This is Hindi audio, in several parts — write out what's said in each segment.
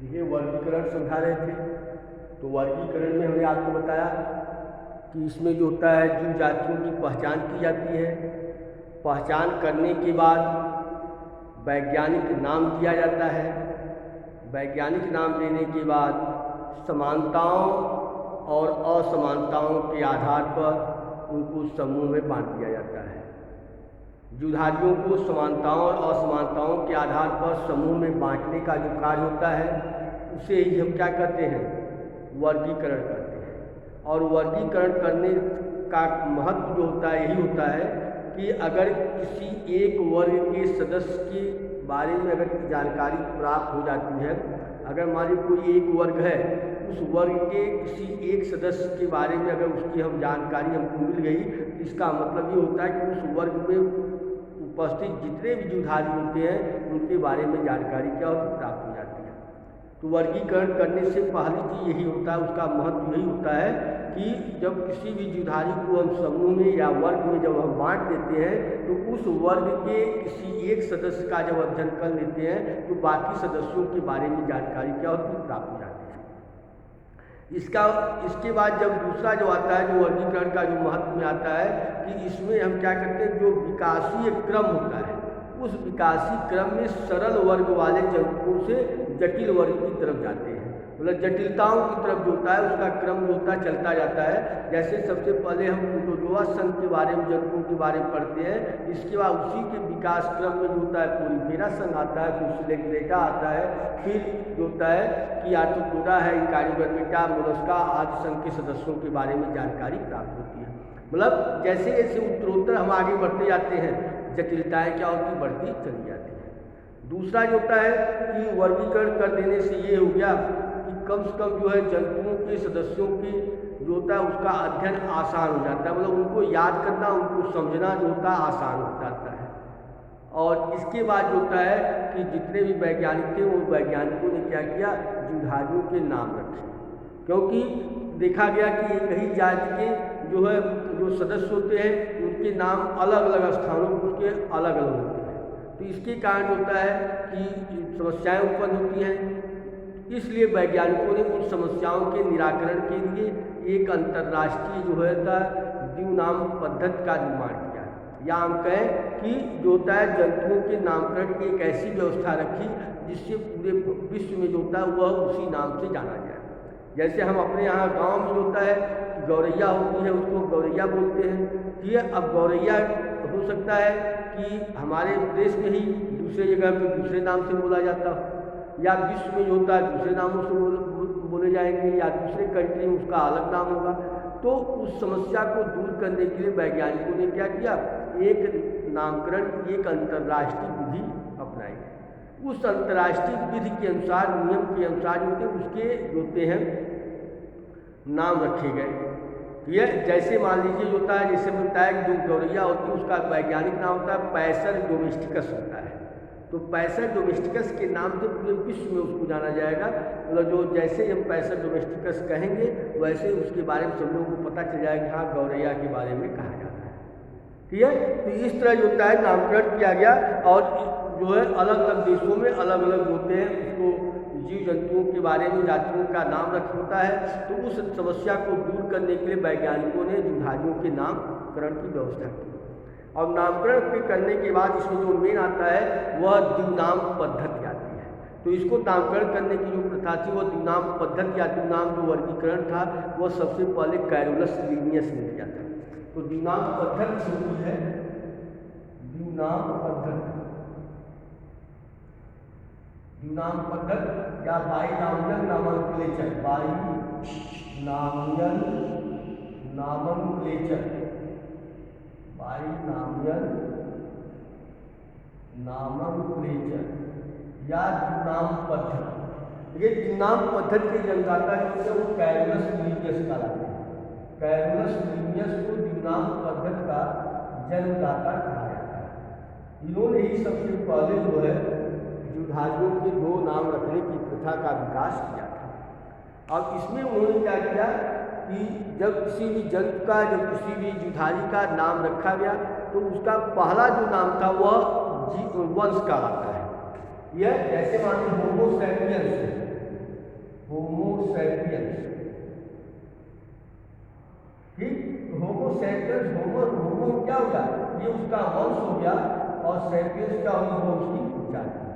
देखिए, वर्गीकरण समझा रहे थे। तो वर्गीकरण में हमने आपको बताया कि इसमें जो होता है जिन जातियों की पहचान की जाती है, पहचान करने के बाद वैज्ञानिक नाम दिया जाता है। वैज्ञानिक नाम देने के बाद समानताओं और असमानताओं के आधार पर उनको समूह में बांट दिया जाता है। जुधारियों को समानताओं और असमानताओं के आधार पर समूह में बांटने का जो कार्य होता है, उसे ही हम क्या कहते हैं, वर्गीकरण कहते हैं। और वर्गीकरण करने का महत्व जो होता है यही होता है कि अगर किसी एक वर्ग के सदस्य के बारे में अगर जानकारी प्राप्त हो जाती है, अगर मान लीजिए कोई एक वर्ग है, उस वर्ग के किसी एक सदस्य के बारे में अगर उसकी हम जानकारी हमको मिल गई, तो इसका मतलब ये होता है कि उस वर्ग में उपस्थित जितने भी जुधारी होते हैं उनके बारे में जानकारी क्या होती प्राप्त हो जाती है। तो वर्गीकरण करने से पहली चीज़ यही होता है, उसका महत्व यही होता है कि जब किसी भी जुधारी को हम समूह में या वर्ग में जब हम बांट देते हैं, तो उस वर्ग के किसी एक सदस्य का जब अध्ययन कर लेते हैं तो बाकी सदस्यों के बारे में जानकारी क्या होती है प्राप्त हो जाती है। इसके बाद जब दूसरा जो आता है, जो वर्गीकरण का जो महत्व में आता है कि इसमें हम क्या करते हैं, जो विकासीय क्रम होता है, उस विकासीय क्रम में सरल वर्ग वाले जंतुओं से जटिल वर्ग की तरफ जाते हैं। मतलब जटिलताओं की तरफ जो होता है उसका क्रम जो होता है चलता जाता है। जैसे सबसे पहले हम प्रोटोजोआ संघ के बारे में, जंतुओं के बारे में पढ़ते हैं। इसके बाद उसी के विकास क्रम में जो होता है पोलिफेरा संघ आता है, फिर सिलेक्ट्रेटा आता है, फिर जो होता है कि आर्थ्रोपोडा है, इकारियोडर्मेटा, मोलस्का आदि संघ के सदस्यों के बारे में जानकारी प्राप्त होती है। मतलब जैसे जैसे उत्तरोत्तर हम आगे बढ़ते जाते हैं, जटिलताएँ क्या होती बढ़ती चली जाती है। दूसरा जो होता है कि वर्गीकरण कर देने से ये हो गया कि कम से कम जो है जंतुओं के सदस्यों की जो होता है उसका अध्ययन आसान हो जाता है। मतलब उनको याद करना, उनको समझना जो होता है आसान हो जाता है। और इसके बाद जो होता है कि जितने भी वैज्ञानिक थे, वो वैज्ञानिकों ने क्या किया, जुधारियों के नाम रखे। क्योंकि देखा गया कि एक ही जाति के जो है जो सदस्य होते हैं उनके नाम अलग अलग स्थानों पर उसके अलग अलग होते हैं। तो इसके कारण होता है कि समस्याएं उत्पन्न होती हैं। इसलिए वैज्ञानिकों ने उन समस्याओं के निराकरण के लिए एक अंतर्राष्ट्रीय जो है द्विनाम पद्धति का निर्माण किया, या हम कहें कि जो होता है जंतुओं के नामकरण की एक ऐसी व्यवस्था रखी जिससे पूरे विश्व में जो होता है वह उसी नाम से जाना जाए। जैसे हम अपने यहाँ गांव में जो होता है कि गौरैया होती है, उसको गौरैया बोलते हैं। ठीक है, अब गौरैया हो सकता है कि हमारे देश में ही दूसरे जगह पे दूसरे नाम से बोला जाता हो, या विश्व में जो होता है दूसरे नामों से बोले जाएंगे, या दूसरे कंट्री में उसका अलग नाम होगा। तो उस समस्या को दूर करने के लिए वैज्ञानिकों ने क्या किया, एक नामकरण, एक अंतर्राष्ट्रीय विधि अपनाई। उस अंतर्राष्ट्रीय विधि के अनुसार, नियम के अनुसार जो उसके होते हैं नाम रखे गए। ये जैसे मान लीजिए होता है, जैसे बताया कि जो गौरैया होती है उसका वैज्ञानिक नाम होता है पैसर डोमेस्टिकस होता है। तो पैसर डोमेस्टिकस के नाम से पूरे विश्व में उसको जाना जाएगा। मतलब जो जैसे हम पैसर डोमेस्टिकस कहेंगे वैसे उसके बारे में सब लोगों को पता चल जाएगा, हाँ गौरैया के बारे में कहा जाता है। ठीक है, तो इस तरह जो होता है नामकरण किया गया। और जो है अलग अलग देशों में अलग अलग होते हैं, उसको जीव जंतुओं के बारे में जातियों का नाम रख होता है। तो उस समस्या को दूर करने के लिए वैज्ञानिकों ने जुधारियों के नामकरण की व्यवस्था की। और नामकरण के करने के बाद इसमें जो मेन आता है वह द्विनाम पद्धति आती है। तो इसको नामकरण करने की जो प्रथा थी वह द्विनाम पद्धति या द्विनाम जो वर्गीकरण था वह सबसे पहले कैरोलस लिनियस ने किया था। तो द्विनाम पद्धति होती है, द्विनाम पद्धति, द्विनाम पद्धति या binomial nomenclature, binomial nomenclature, binomial nomenclature या द्विनाम पद्धति। ये द्विनाम पद्धति के जन्मदाता जो है वो कैरोलस लिनियस कहलाते हैं। कैरोलस लिनियस को द्विनाम पद्धति का जन्मदाता कहा जाता है। इन्होंने ही सबसे पहले जो है जुधारियों के दो नाम रखने की प्रथा का विकास किया था। अब इसमें उन्होंने क्या किया कि जब किसी भी जंतु का, जब किसी भी जुधारी का नाम रखा गया तो उसका पहला जो नाम था वह वंश का आता है। यह जैसे मान लीजिए होमो सैपियंस है, होमोसेपियंस। ठीक, होमोसेपियंस, होमो क्या होगा, ये उसका वंश हो गया, और सेपियंस क्या होगी, वो उसकी जाति।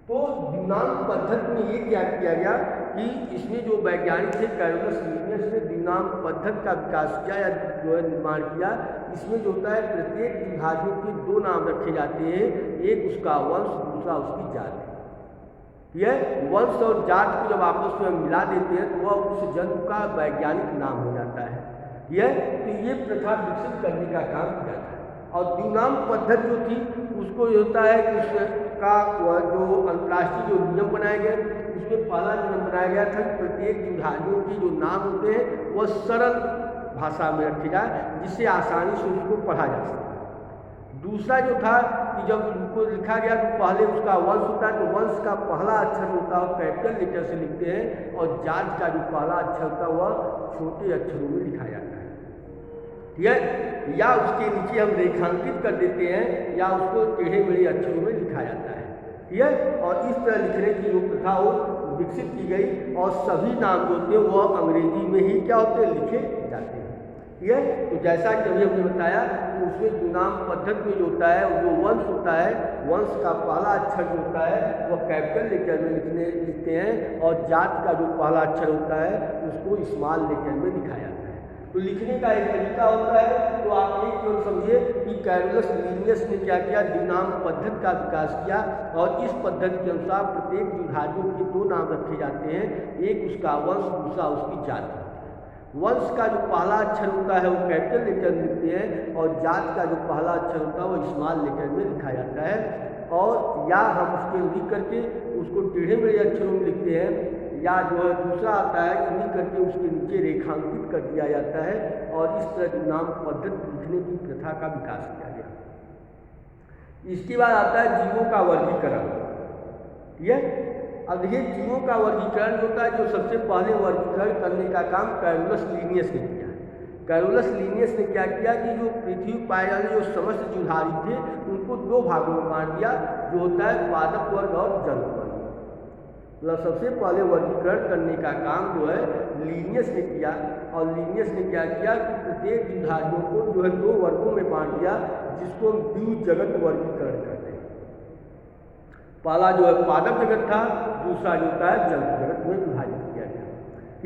तो यूनान पद्धति में ये क्या किया गया कि इसमें जो वैज्ञानिक थे कैरोलस लीनियस ने यूनान पद्धति का विकास किया या जो है निर्माण किया। इसमें जो होता है प्रत्येक विभाजों के दो नाम रखे जाते हैं, एक उसका वंश, दूसरा उसकी जाति। यह वंश और जात को जब आपस में मिला देते हैं तो वह उस जंतु का वैज्ञानिक नाम हो जाता है। ये प्रथा विकसित करने का काम किया था। और यूनान पद्धति जो थी उसको जो होता है कि उसका जो अंतर्राष्ट्रीय जो नियम बनाए गए, उसमें पहला नियम बनाया गया था कि प्रत्येक विभाजों के जो नाम होते हैं वह सरल भाषा में रखे जाए, जिससे आसानी से उसको पढ़ा जा सके। दूसरा जो था कि जब उनको लिखा गया तो पहले उसका वंश होता है, तो वंश का पहला अक्षर होता है कैपिटल लेटर से लिखते हैं, और जात का जो पहला अक्षर होता है वह छोटे अक्षरों में लिखा जाता है। या उसके नीचे हम रेखांकित कर देते हैं, या उसको टेढ़े मेढ़े अक्षरों में लिखा जाता है। ठीक है, और इस तरह लिखने की जो प्रथा हो विकसित की गई, और सभी नाम जो होते हैं वह अंग्रेजी में ही क्या होते हैं, लिखे जाते हैं। ठीक है, तो जैसा कि अभी हमने बताया कि उसमें यूनान पद्धति में जो होता है, जो वंश होता है, वंश का पहला अक्षर जो होता है वह कैपिटल लेटर में लिखते हैं, और जात का जो पहला अक्षर होता है उसको स्मॉल लेटर में लिखा जाता है। तो लिखने का एक तरीका होता है। तो आप एक क्यों समझिए कि कैरोलस लीनियस ने क्या किया, यूनान पद्धति का विकास किया, और इस पद्धति के अनुसार प्रत्येक विभाजों के दो नाम रखे जाते हैं, एक उसका वंश, दूसरा उसकी जाति। वंश का जो पहला अक्षर होता है वो कैपिटल लेटर में लिखते हैं, और जात का जो पहला अक्षर होता है वो स्मॉल लेटर में लिखा जाता है। और या हम उसके लिख करके उसको टेढ़े मेढ़े अक्षरों में लिखते हैं, या जो है दूसरा आता है लिख करके उसके नीचे रेखांकित कर दिया जाता है, और इस तरह की नाम पद्धति लिखने की प्रथा का विकास किया गया। इसके बाद आता है जीवों का वर्गीकरण। ठीक है, अब देखिए जीवों का वर्गीकरण होता है, जो सबसे पहले वर्गीकरण करने का काम कैरोलस लीनियस ने किया। कैरोलस लीनियस ने क्या किया कि जो पृथ्वी पाए वाले जो समस्त जीवधारी थे उनको दो भागों में बांट दिया, जो होता है पादप वर्ग और जंतु वर्ग। मतलब सबसे पहले वर्गीकरण करने का काम जो है लीनियस ने किया, और लीनियस ने क्या किया कि प्रत्येक जीवधारियों को जो है दो वर्गों में बांट दिया, जिसको हम द्विजगत वर्गीकरण कहते हैं। पहला जो है पादप जगत था, दूसरा जो होता है जंतु जगत में विभाजित किया गया।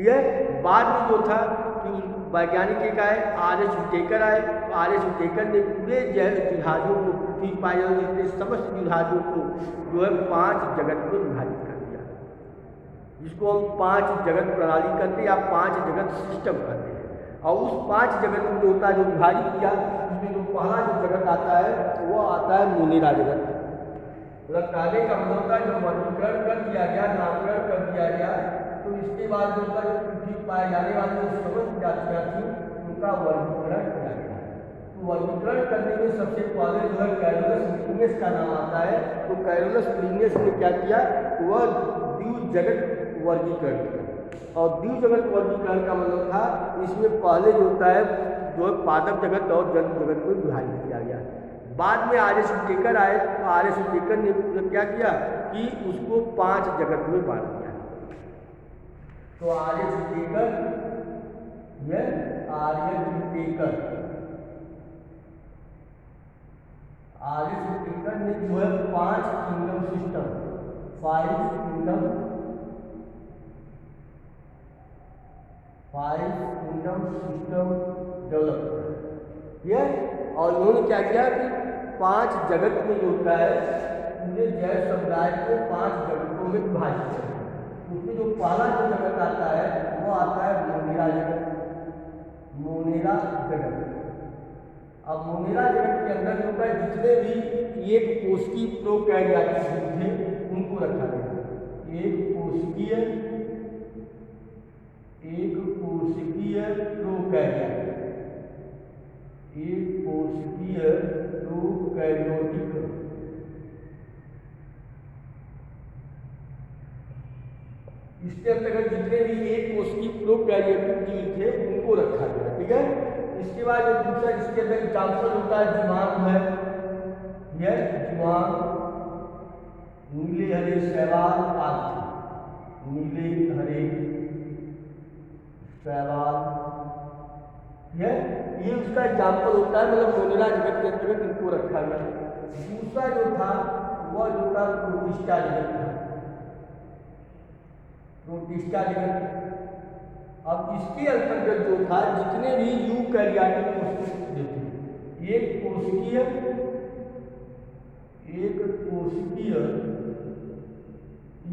यह बाद में जो था कि वैज्ञानिक एक आए, आर.एच. विटेकर आए, तो आर.एच. विटेकर ने पूरे जीवधारियों को, पृथ्वी पाए जाने समस्त जीवधारियों को जो है 5 जगत में विभाजित कर दिया, जिसको हम 5 जगत प्रणाली करते हैं या 5 जगत सिस्टम करते हैं। और उस 5 जगत में जो होता है, जो विभाजित किया, उसमें जो पहला जो जगत आता है वो आता है मोनेरा जगत। मतलब कहने का मतलब होता है जब वर्गीकरण कर दिया गया, नामकरण कर दिया गया, तो इसके बाद जो पृथ्वी पाए जाने वाली जो समस्त जातियाँ थी उनका वर्गीकरण किया गया। तो वर्गीकरण करने में सबसे पहले जो है कैरोलस लीनियस का नाम आता है। तो कैरोलस लीनियस ने क्या किया, वह द्विजगत वर्गीकरण किया। और द्विजगत वर्गीकरण का मतलब था इसमें पहले जो होता है जो है पादप जगत और जंतु जगत में विभाजित किया गया। बाद में आर.एच. विटेकर आए, तो आर.एच. विटेकर ने क्या किया कि उसको 5 जगत में बांट दिया। तो आर.एच. विटेकर ने जो है 5 kingdom system, 5 kingdom system develop किया। और उन्होंने क्या किया कि 5 जगत में जो होता है पूरे जैव समुदाय को 5 जगतों में विभाजित किया। उसमें जो पहला जो जगत आता है वो आता है मोनेरा जगत। मोनेरा जगत, अब मोनेरा जगत के अंदर जो होता है जितने भी एक कोशिकीय प्रोकैरियोटिक जीव थे उनको रखा गया। एक कोशिकीय प्रोकैरियोटिक, एक कोशिकीय प्रोकैरियोटिक, इसके अंतर्गत जितने भी एक कोशिकीय प्रोकैरियोटिक जीव थे उनको रखा गया। ठीक है, इसके बाद जो दूसरा इसके अंदर एग्जाम्पल होता है जीवाणु है। यह जीवाणु, नीले हरे शैवाल आदि। नीले हरे शैवाल, ये उसका एग्जाम्पल होता है, मतलब मोनेरा जगत के अंतर्गत इनको रखा गया। दूसरा जो था वह जो था प्रोटिस्टा जगत था, प्रोटिस्टा जगत। अब इसके अंतर्गत जो था जितने भी यूकैरियोटिक कोशिकाएं थे, एक कोशिकीय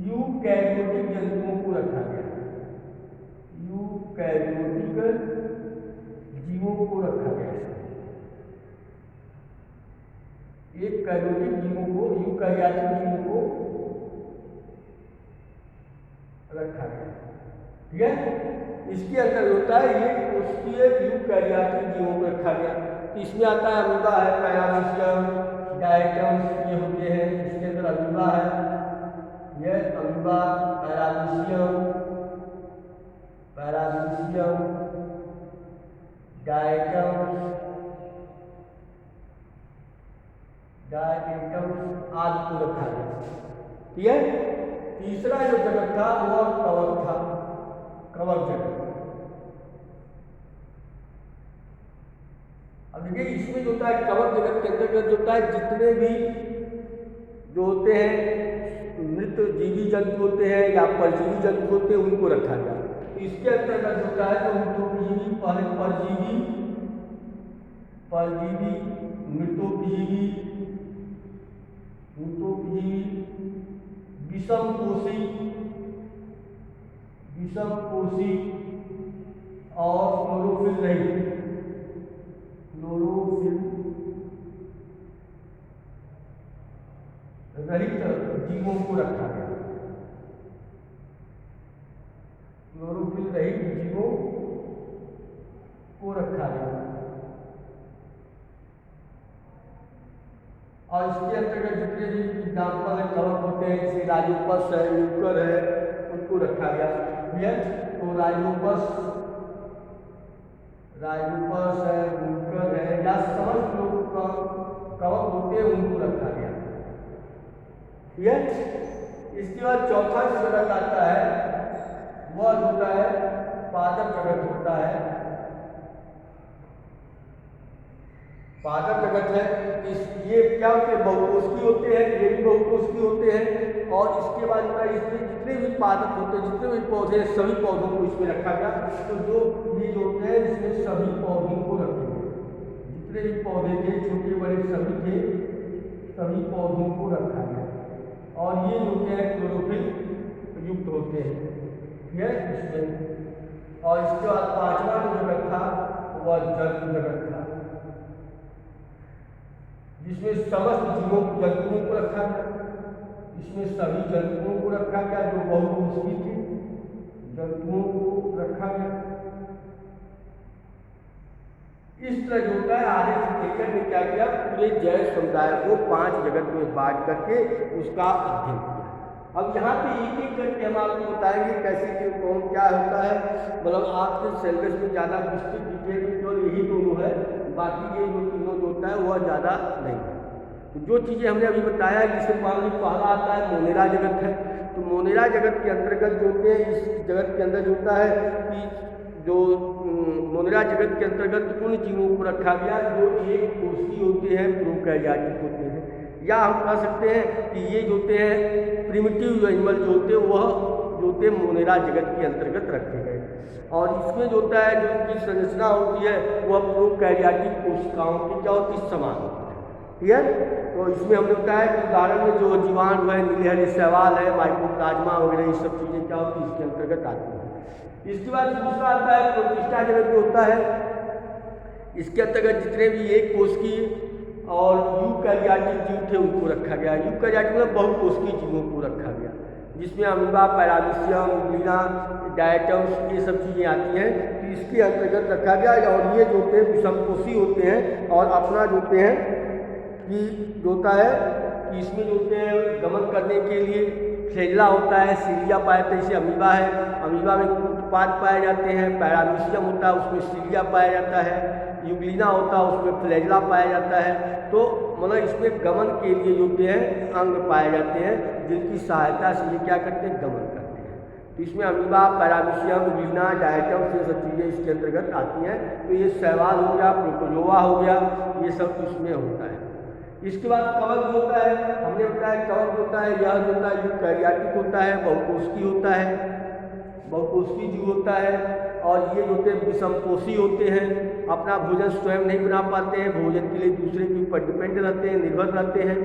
यूकैरियोटिक जंतुओं को रखा गया, यूकैरियोटिक जीवों को रखा गया। एक कैरियोटिक जीवों को, यूकैरियोटिक जीवों को रखा गया, ठीक है। इसके अंदर होता है ये कोशिकीय यूकैरियोटिक जीवों को रखा गया। तो इसमें आता है अमीबा है, पैरामीशियम, डायटम्स, ये होते हैं। इसके अंदर अमीबा है, यह अमीबा, पैरामीशियम, डायटम्स आदि को रखा गया, ठीक है। तीसरा जो जगत था वह कवक था, कवक जगत। अब देखिए इसमें जो होता है कवक जगत के अंतर्गत जो होता है जितने भी जो होते हैं मृत जीवी जंतु होते हैं या परजीवी जंतु होते हैं उनको रखा गया। तो इसके अंतर्गत होता है जो मृतोपजीवी, पहले परजीवी, मृतोपजीवी, विषमपोषी और क्लोरोफिल रहित जीवों को रखा गया, क्लोरोफिल रहित जीवों को रखा गया। और इसके अंतर्गत जितने भी एग्जाम्पल है कवक होते हैं, जैसे राइजोपस है, यूकर है, उनको रखा गया। तो राइजोपस है, यूकर है, या समस्त लोग कवक होते हैं उनको रखा गया, ठीक है। इसके बाद चौथा जो जगत आता है वह होता है पादप जगत होता है। पादप जगत है, ये क्या होते हैं, बहुकोषीय होते हैं, ये भी बहुकोषीय होते हैं। और इसके बाद इसमें जितने भी पादप होते हैं, जितने भी पौधे, सभी पौधों को इसमें रखा गया। तो जो ये जो होते हैं इसमें सभी पौधों को रखेंगे, जितने भी पौधे थे छोटे बड़े सभी थे, सभी पौधों को रखा गया। और ये जो होते हैं क्लोरोफिल युक्त होते हैं, ठीक है इसमें। और इसके बाद पांचवा जो जगत था वह जल जगत था, जिसमें समस्त जीवों जंतुओं को रखा गया। इसमें सभी जंतुओं को रखा गया जो बहुकोषीय थे, जंतुओं को रखा गया। इस तरह जो होता है आगे से लेकर ने क्या किया, पूरे जैव समुदाय को 5 जगत में बांट करके उसका अध्ययन किया। अब यहाँ पे एक एक करके हम आपको बताएंगे कैसे क्यों कौन क्या होता है। मतलब आपके सिलेबस में ज़्यादा विस्तृत डिटेल में केवल यही दोनों है, बाकी ये जो तीनों जो होता है वह ज़्यादा नहीं है। तो जो चीज़ें हमने अभी बताया, जिससे पहला आता है मोनेरा जगत है। तो मोनेरा जगत के अंतर्गत जो होते हैं, इस जगत के अंदर जो होता है कि जो मोनेरा जगत के अंतर्गत उन जीवों को रखा गया जो एक कोषीय होते हैं, प्रोकैरियोटिक होते हैं, या हम कह सकते हैं कि ये जो होते हैं प्रिमिटिव एनिमल जो होते हैं वह जो होते हैं मोनेरा जगत के अंतर्गत रखे गए। और इसमें जो होता है जो इनकी संरचना होती है वह प्रोकैरियोटिक कोशिकाओं की क्या होती है, समान होती है, ठीक है। तो इसमें हमने बताया कि उदाहरण में जो जीवाणु है, नीले हरे शैवाल है, माइकोप्लाज्मा वगैरह, ये सब चीज़ें क्या होती है इसके अंतर्गत आती है। इसके बाद दूसरा आता है प्रोटिस्टा जगत जो होता है, इसके अंतर्गत जितने भी एक कोशिकीय और यूकैरियोटिक जीव थे उनको रखा गया। यूकैरियोटिक मतलब बहुकोशिकीय जीवों को रखा गया, जिसमें अमीबा, पैरामीशियम, यूग्लिना, डायटम्स, ये सब चीज़ें आती हैं। तो इसके अंतर्गत रखा गया। और ये जो होते हैं विषमपोषी होते हैं और अपना जो होते हैं कि जो होता है कि इसमें जो होते हैं गमन करने के लिए फ्लैजिला होता है, सीलिया पाया जाता है, जैसे अमीबा है, अमीबा में कूटपाद पाए जाते हैं, पैरामीशियम होता है उसमें सीलिया पाया जाता है, यूग्लिना होता है उसमें फ्लैजिला पाया जाता है। तो मतलब इसमें गमन के लिए जो होते हैं अंग पाए जाते हैं, जिनकी सहायता से ये क्या करते हैं, गमन करते हैं। तो इसमें अमीबा, पैरामीशियम, ग्लीना, डायटम, ये सब चीज़ें इसके अंतर्गत आती हैं। तो ये शैवाल हो गया, प्रोटोजोआ हो गया, ये सब इसमें होता है। इसके बाद कवक जो होता है, हमने बताया कवक होता है, यह जो होता है यूकैरियोटिक होता है, बहुकोष्ठी होता है, बहुकोष्ठी जीव होता है। और ये जो होते हैं विषमपोषी होते हैं, अपना भोजन स्वयं नहीं बना पाते हैं, भोजन के लिए दूसरे के ऊपर डिपेंड रहते हैं, निर्भर रहते हैं,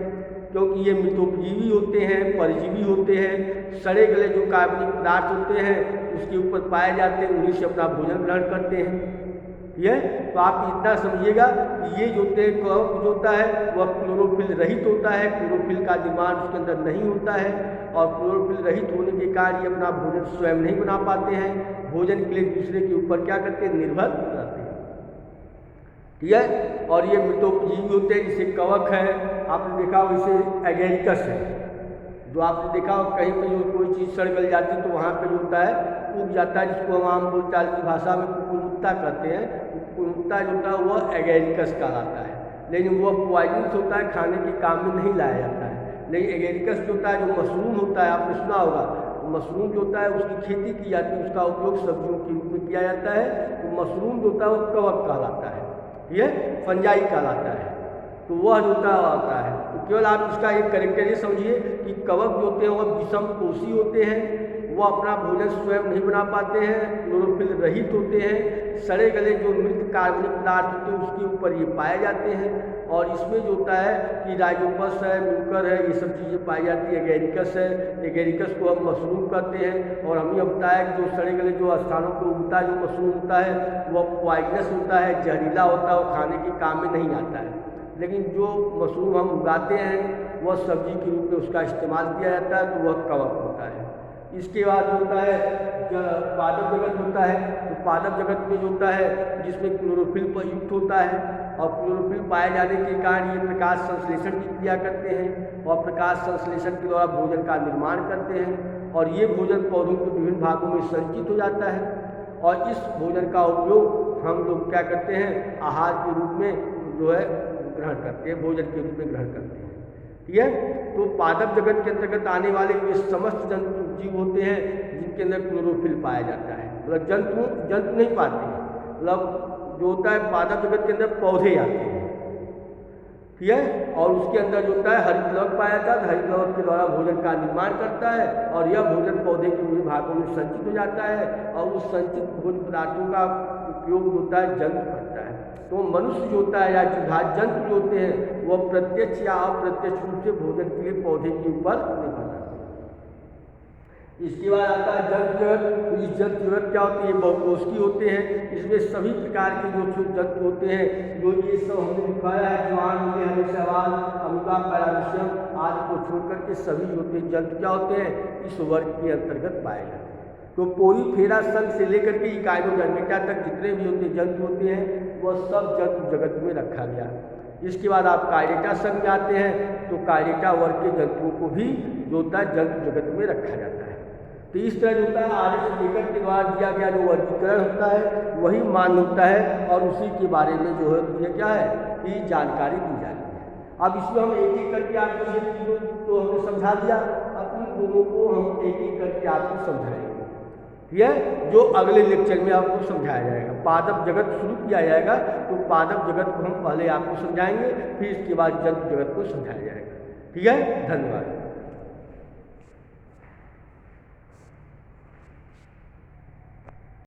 क्योंकि ये मृतोपजीवी होते हैं, परजीवी होते हैं। सड़े गले जो कार्बनिक पदार्थ होते हैं उसके ऊपर पाए जाते हैं, उन्हीं से अपना भोजन ग्रहण करते हैं। ये तो आप इतना समझिएगा कि ये जो होते हैं कवक जो होता है वह क्लोरोफिल रहित होता है, क्लोरोफिल का निर्माण उसके अंदर नहीं होता है, और क्लोरोफिल रहित होने के कारण ये अपना भोजन स्वयं नहीं बना पाते हैं, भोजन के लिए दूसरे के ऊपर क्या करते हैं, निर्भर रहते हैं। ठीक है, और ये मृतोपजीवी होते हैं, जैसे कवक है, आपने देखा हो, इसे एगेरिकस है, जो आपने देखा हो कहीं पर जो कोई चीज़ सड़ गल जाती है तो वहाँ पे जो होता है उग जाता है, जिसको हम आम बोलचाल की भाषा में कुकुलमुत्ता कहते हैं। कुकुलमुत्ता जो होता है वह एगेरिकस कहलाता है, लेकिन वह पॉइजनस होता है, खाने के काम में नहीं लाया जाता है। लेकिन एगेरिकस जो होता है, जो मशरूम होता है, आपने सुना होगा, तो मशरूम जो होता है उसकी खेती की जाती है, उसका उपयोग सब्जियों के रूप में किया जाता है। तो मशरूम जो होता है वह कवक कहलाता है, ठीक है, फंजाई कहलाता है। तो वह जो होता है, तो केवल आप इसका एक करेक्टर ये समझिए कि कवक जो होते हैं वह विषमपोषी होते हैं, वो अपना भोजन स्वयं नहीं बना पाते हैं, क्लोरोफिल रहित होते हैं, सड़े गले जो मृत कार्बनिक पदार्थ होते हैं उसके ऊपर ये पाए जाते हैं। और इसमें जो होता है कि राइजोपस है, म्यूकर है, ये सब चीज़ें पाई जाती है। एगेरिकस है, एगेरिकस को हम मशरूम कहते हैं। और हम ये बताया कि जो सड़े गले जो स्थानों पर उगता है जो मशरूम होता है वह पॉइजनस होता है, जहरीला होता है, वो खाने के काम में नहीं आता है। लेकिन जो मशरूम हम उगाते हैं वह सब्जी के रूप में उसका इस्तेमाल किया जाता है, तो वह कवक होता है। इसके बाद होता है पादप जगत होता है। तो पादप जगत में जो होता है जिसमें क्लोरोफिल पर युक्त होता है, और क्लोरोफिल पाए जाने के कारण ये प्रकाश संश्लेषण की क्रिया करते हैं, और प्रकाश संश्लेषण के द्वारा भोजन का निर्माण करते हैं। और ये भोजन पौधों के विभिन्न भागों में संचित हो जाता है, और इस भोजन का उपयोग हम लोग क्या करते हैं, आहार के रूप में जो है ग्रहण करते हैं, भोजन के रूप में ग्रहण करते हैं। ठीक है, तो पादप जगत के अंतर्गत आने वाले ये समस्त जंतु जीव होते हैं जिनके अंदर क्लोरोफिल पाया जाता है। मतलब जंतु नहीं पाते हैं, मतलब जो होता है पादप जगत के अंदर पौधे आते हैं, ठीक है, और उसके अंदर जो होता है हरित लवक पाया जाता है, हरित लवक के द्वारा भोजन का निर्माण करता है, और यह भोजन पौधे के विभिन्न भागों में संचित हो जाता है, और उस संचित भोजन पदार्थों का उपयोग होता है जंतु करता है। तो मनुष्य जो होता है या जीवभाग जंतु जो होते हैं वह प्रत्यक्ष या अप्रत्यक्ष रूप से भोजन के लिए पौधे के ऊपर निर्भर रहते हैं। इसके बाद आता है जंतु जगत। तो इस जंतु जगत क्या होती है, बहुकोष्ठी होते हैं, इसमें सभी प्रकार के जो जंतु होते हैं, जो ये सब हमने दिखाया है, ज्वार, मिले, हरे शैवाल, अमीबा, पैरामीशियम आदि को छोड़ करके सभी होते हैं जंतु क्या होते हैं, इस वर्ग के अंतर्गत पाए जाते हैं। तो पोरीफेरा संघ से लेकर के इकाइनोडर्मेटा तक जितने भी होते जंतु होते हैं वह सब जंतु जगत में रखा गया। इसके बाद आप कायरेटा संघ में आते हैं, तो कायरेटा वर्ग के जंतुओं को भी जो होता है जंतु जगत में रखा जाता है। तो इस तरह जो होता है आर्य लेखक के द्वारा दिया गया जो वर्गीकरण होता है वही मान्य होता है, और उसी के बारे में जो है ये क्या है कि जानकारी दी जाती है। अब इसमें हम एक एक करके आपको ये चीज़ों तो हमने समझा दिया, अब इन दोनों को हम एक एक करके आपको समझाएंगे, ठीक है, जो अगले लेक्चर में आपको समझाया जाएगा। पादप जगत शुरू किया जाएगा, तो पादप जगत को हम पहले आपको समझाएंगे, फिर इसके बाद जंतु जगत को समझाया जाएगा। ठीक है, धन्यवाद।